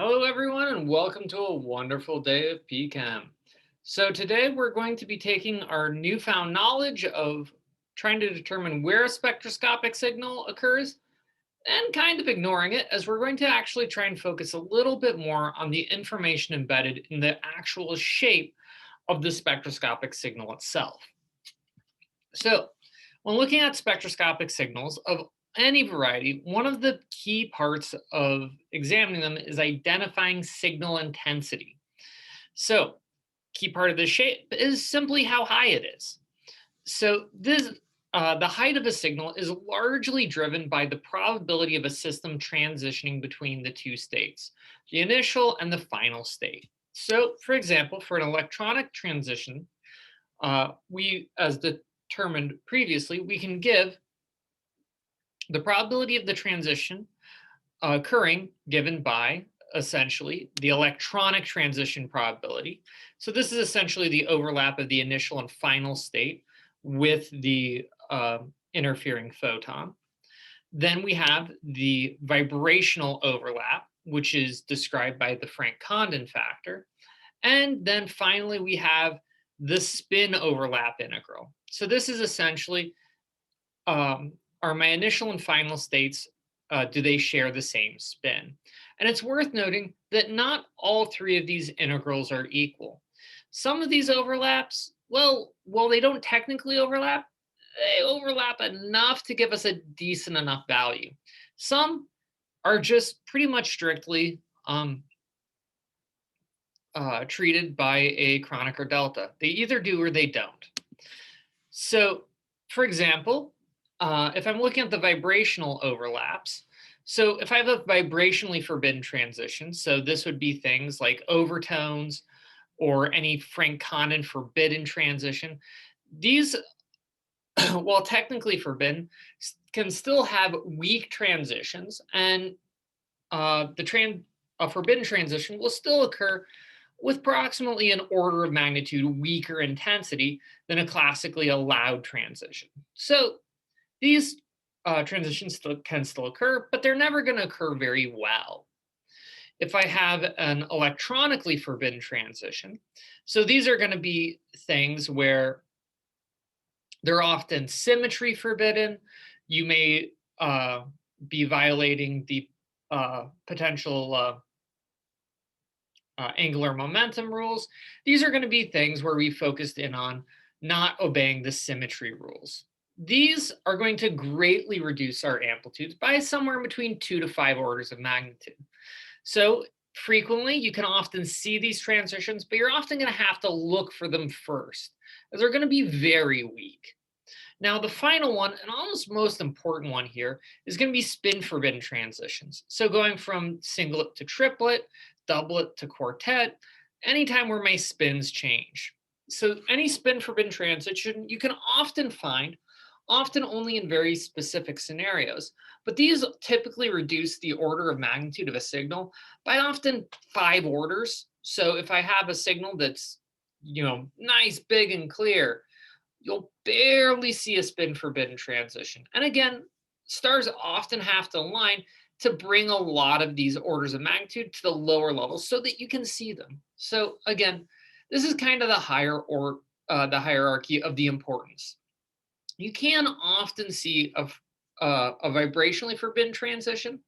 Hello, everyone, and welcome to a wonderful day of PChem. So today we're going to be taking our newfound knowledge of trying to determine where a spectroscopic signal occurs and kind of ignoring it, as we're going to actually try and focus a little bit more on the information embedded in the actual shape of the spectroscopic signal itself. So when looking at spectroscopic signals of any variety, one of the key parts of examining them is identifying signal intensity. So, key part of the shape is simply how high it is. So, the height of a signal is largely driven by the probability of a system transitioning between the two states, the initial and the final state. So, for example, for an electronic transition, as determined previously, we can give the probability of the transition occurring given by essentially the electronic transition probability. So this is essentially the overlap of the initial and final state with the interfering photon. Then we have the vibrational overlap, which is described by the Frank-Condon factor. And then finally, we have the spin overlap integral. So this is essentially, are my initial and final states, do they share the same spin? And it's worth noting that not all three of these integrals are equal. Some of these overlaps, well, while they don't technically overlap, they overlap enough to give us a decent enough value. Some are just pretty much strictly treated by a Kronecker delta. They either do or they don't. So, for example, if I'm looking at the vibrational overlaps, so if I have a vibrationally forbidden transition, so this would be things like overtones or any Frank-Condon forbidden transition, these, while technically forbidden, can still have weak transitions, and a forbidden transition will still occur with approximately an order of magnitude weaker intensity than a classically allowed transition. So these transitions can still occur, but they're never going to occur very well. If I have an electronically forbidden transition, so these are going to be things where they're often symmetry forbidden. You may be violating the potential angular momentum rules. These are going to be things where we focused in on not obeying the symmetry rules. These are going to greatly reduce our amplitudes by somewhere between 2 to 5 orders of magnitude. So frequently, you can often see these transitions, but you're often going to have to look for them first, as they're going to be very weak. Now, the final one, and almost most important one here, is going to be spin forbidden transitions. So going from singlet to triplet, doublet to quartet, anytime where my spins change. So any spin forbidden transition you can often find, often only in very specific scenarios, but these typically reduce the order of magnitude of a signal by often 5 orders. So if I have a signal that's, nice, big, and clear, you'll barely see a spin forbidden transition. And again, stars often have to align to bring a lot of these orders of magnitude to the lower levels so that you can see them. So again, this is kind of the the hierarchy of the importance. You can often see a vibrationally forbidden transition.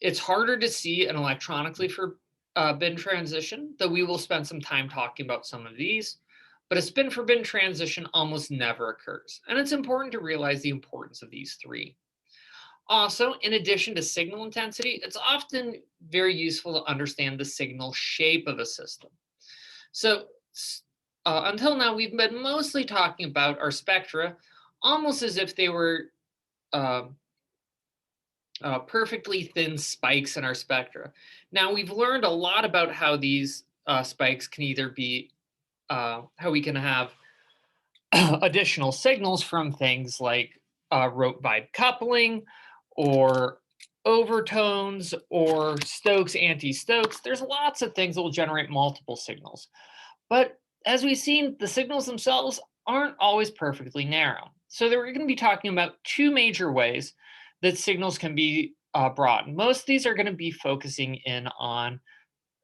It's harder to see an electronically forbidden transition, though we will spend some time talking about some of these. But a spin forbidden transition almost never occurs. And it's important to realize the importance of these three. Also, in addition to signal intensity, it's often very useful to understand the signal shape of a system. So until now, we've been mostly talking about our spectra almost as if they were perfectly thin spikes in our spectra. Now, we've learned a lot about how these spikes can either be, how we can have additional signals from things like Rothe coupling or overtones or Stokes anti-Stokes. There's lots of things that will generate multiple signals. But as we've seen, the signals themselves aren't always perfectly narrow. So we're going to be talking about 2 major ways that signals can be broaden. Most of these are going to be focusing in on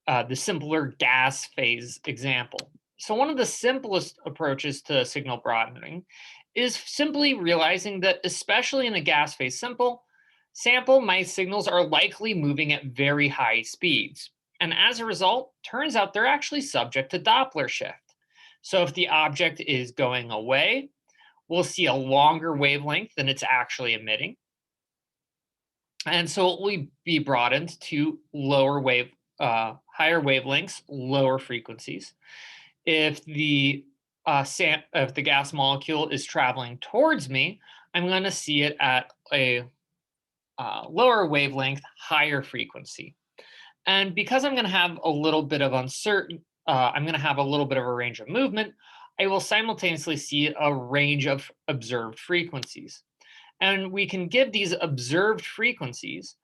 the simpler gas phase example. So one of the simplest approaches to signal broadening is simply realizing that, especially in a gas phase sample, my signals are likely moving at very high speeds. And as a result, turns out they're actually subject to Doppler shift. So if the object is going away, we'll see a longer wavelength than it's actually emitting. And so it will be broadened to higher wavelengths, lower frequencies. If the if the gas molecule is traveling towards me, I'm going to see it at a lower wavelength, higher frequency. And because I'm going to have a little bit of I'm going to have a little bit of a range of movement, I will simultaneously see a range of observed frequencies. And we can give these observed frequencies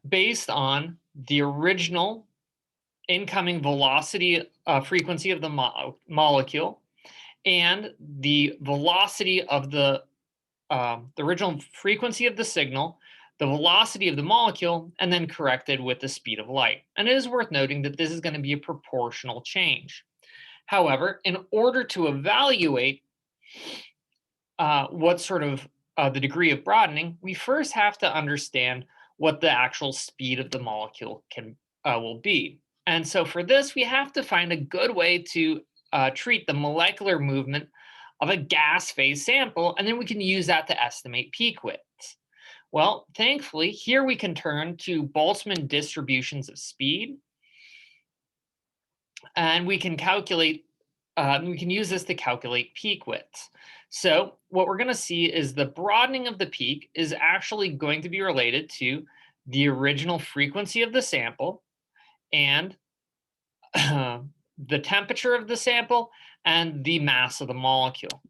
based on the original incoming velocity frequency of the molecule and the velocity of the original frequency of the signal, the velocity of the molecule, and then corrected with the speed of light. And it is worth noting that this is going to be a proportional change. However, in order to evaluate what sort of the degree of broadening, we first have to understand what the actual speed of the molecule will be. And so for this, we have to find a good way to treat the molecular movement of a gas phase sample, and then we can use that to estimate peak widths. Well, thankfully, here we can turn to Boltzmann distributions of speed, and we can use this to calculate peak widths. So what we're going to see is the broadening of the peak is actually going to be related to the original frequency of the sample and the temperature of the sample and the mass of the molecule.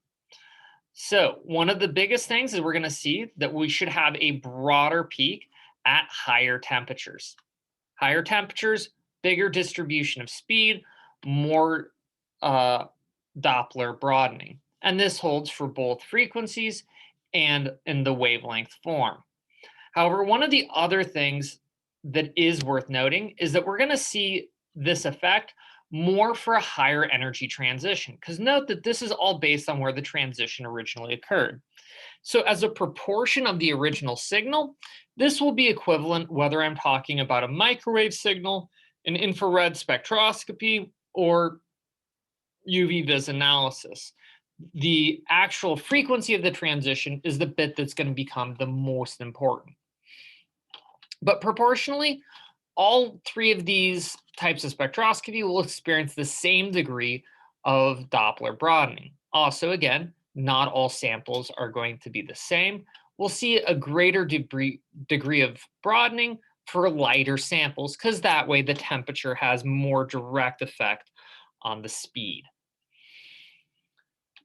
So one of the biggest things is we're going to see that we should have a broader peak at higher temperatures. Higher temperatures, bigger distribution of speed, more Doppler broadening. And this holds for both frequencies and in the wavelength form. However, one of the other things that is worth noting is that we're going to see this effect more for a higher energy transition, because note that this is all based on where the transition originally occurred. So as a proportion of the original signal, this will be equivalent whether I'm talking about a microwave signal, an infrared spectroscopy, or UV vis analysis. The actual frequency of the transition is the bit that's going to become the most important. But proportionally, all three of these types of spectroscopy will experience the same degree of Doppler broadening. Also, again, not all samples are going to be the same. We'll see a greater degree of broadening for lighter samples, because that way the temperature has more direct effect on the speed.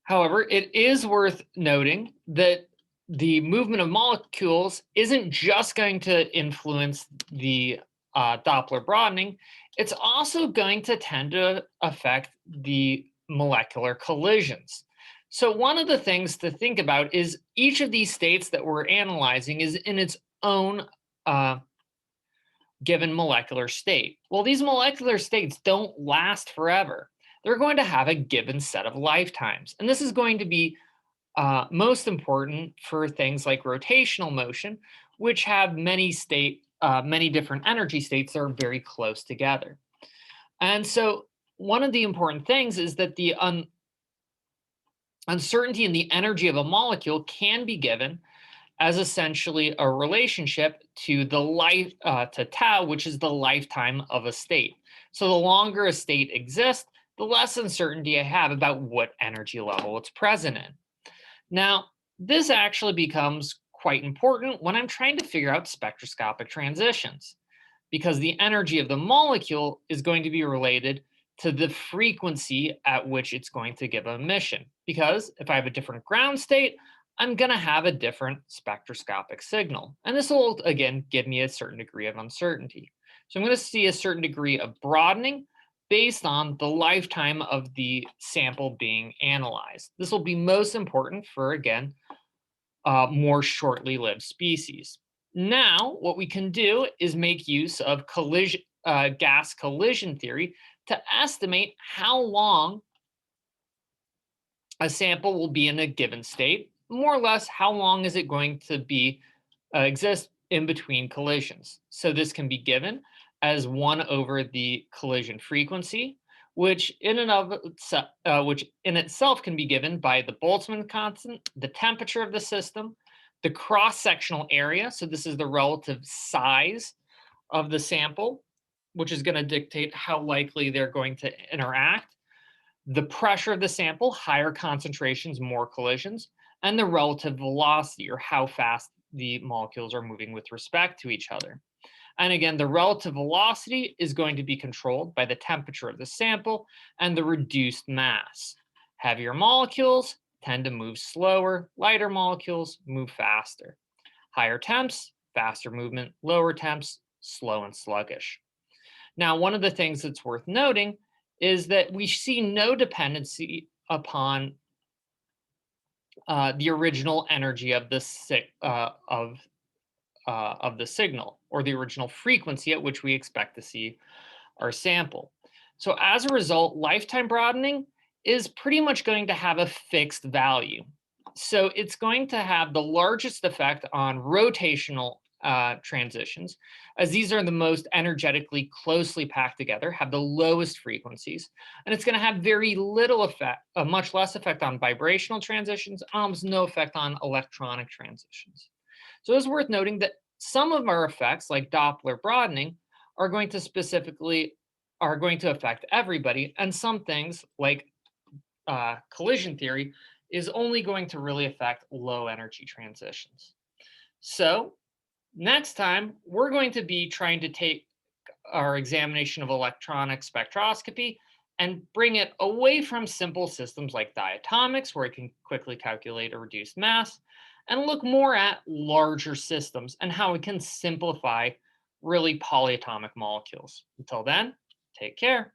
However, it is worth noting that the movement of molecules isn't just going to influence the Doppler broadening, it's also going to tend to affect the molecular collisions. So one of the things to think about is each of these states that we're analyzing is in its own given molecular state. Well, these molecular states don't last forever. They're going to have a given set of lifetimes. And this is going to be most important for things like rotational motion, which have many different energy states that are very close together. And so one of the important things is that the uncertainty in the energy of a molecule can be given as essentially a relationship to to tau, which is the lifetime of a state. So the longer a state exists, the less uncertainty I have about what energy level it's present in. Now, this actually becomes quite important when I'm trying to figure out spectroscopic transitions, because the energy of the molecule is going to be related to the frequency at which it's going to give emission. Because if I have a different ground state, I'm going to have a different spectroscopic signal. And this will, again, give me a certain degree of uncertainty. So I'm going to see a certain degree of broadening based on the lifetime of the sample being analyzed. This will be most important for, again, more shortly lived species. Now, what we can do is make use of gas collision theory to estimate how long a sample will be in a given state. More or less, how long is it going to be exist in between collisions? So this can be given as 1 over the collision frequency, which which in itself can be given by the Boltzmann constant, the temperature of the system, the cross-sectional area. So this is the relative size of the sample, which is going to dictate how likely they're going to interact, the pressure of the sample, higher concentrations, more collisions, and the relative velocity, or how fast the molecules are moving with respect to each other. And again, the relative velocity is going to be controlled by the temperature of the sample and the reduced mass. Heavier molecules tend to move slower, lighter molecules move faster. Higher temps, faster movement, lower temps, slow and sluggish. Now, one of the things that's worth noting is that we see no dependency upon the original energy of the signal, or the original frequency at which we expect to see our sample. So as a result, lifetime broadening is pretty much going to have a fixed value. So it's going to have the largest effect on rotational transitions, as these are the most energetically closely packed together, have the lowest frequencies, and it's going to have very little effect, much less effect on vibrational transitions, almost no effect on electronic transitions. So it's worth noting that some of our effects, like Doppler broadening, are going to affect everybody, and some things, like collision theory, is only going to really affect low energy transitions. So next time, we're going to be trying to take our examination of electronic spectroscopy and bring it away from simple systems like diatomics, where it can quickly calculate a reduced mass, and look more at larger systems and how it can simplify really polyatomic molecules. Until then, take care.